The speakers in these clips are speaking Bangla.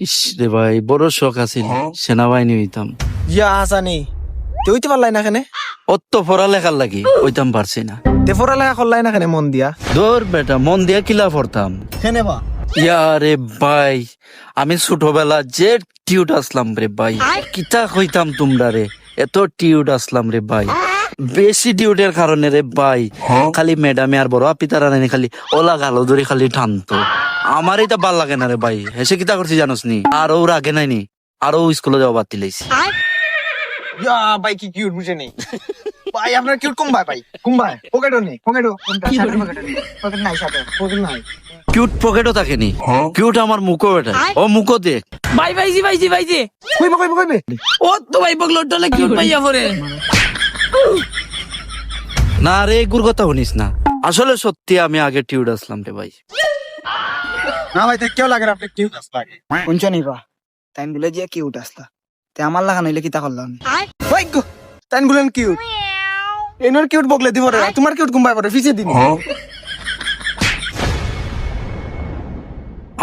ইস রে ভাই, বড় শখ আছিল সেনাবাহিনী হইতাম। ইয়া হাসানি তুই হইতে পারলাই না কেনে? অত পড়ালেখার লাগি হইতাম পারছি না। তে পড়ালেখা করলাই না কেনে মন দিয়া? দৌড় বেটা, মন দিয়া কিলা পড়তাম। কেনে বা? ইয়ারে ভাই, আমি ছোটবেলা যে টিউট আসলাম রে ভাই, কিতা হইতাম তোমরা রে, এত টিউট আসলাম রে ভাই। বেশি টিউটের কারণে রে ভাই, খালি ম্যাডামে আর বড় আপি তারা নানি খালি ওলা গালো ধরে খালি টানতো। আমার এটা ভাল লাগে না রে ভাই। হেসে কিতা করছি জানোস নি? আর ওর আগে নাইনি, আরো স্কুলে যাওয়া বাদ দিলাইছি। ইয়া ভাই কি কিউট বুঝে নেই ভাই, আপনার কিউট কম ভাই কম ভাই পকেটও নেই, পকেটও পকেট নাই, সাথে পকেট নাই। কিউট পকেটও থাকেনি, কিউট আমার মুখও বেটা। ও মুখও দেখ ভাই ভাইজি কইবে ও তো ভাই বগলো টলে কিউট পাইয়া পরে। না রে, এগুর কথা শুনিস না। আসলে সত্যি আমি আগে টিউট আসলাম রে ভাই। না ভাই, কেউ লাগে না আপনি কিউট লাগে। শুনছ নি বা তাই বলে যে কিউট আসলা তে আমার লাগা নইলে কিতা করলাম ভাই গো তাই বলেন কিউট, এনর কিউট বকলে দিব রে, তোমার কিউট কম ভাই পরে ফিসে দিন।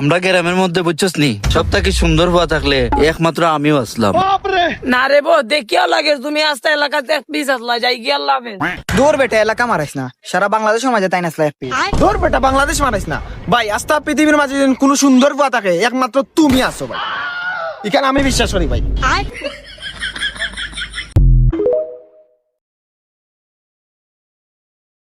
আমরা গ্রামের মধ্যে বুঝছস নি, সব থেকে সুন্দর হওয়া থাকলে একমাত্র আমিও আসলাম। না রে বো দেখিও লাগে তুমি আস্তে এলাকাতে পিস আসলা যাই গিয়া লাভে। দৌড় বেটা এলাকা মারাইস না, সারা বাংলাদেশের মাঝে তাই নাসলা একপি ধর বেটা, বাংলাদেশ মারাইস না ভাই। আস্থা পৃথিবীর মাঝে কোন সুন্দর বুয়া থাকে একমাত্র তুমি আছো ভাই, এখানে আমি বিশ্বাস করি ভাই।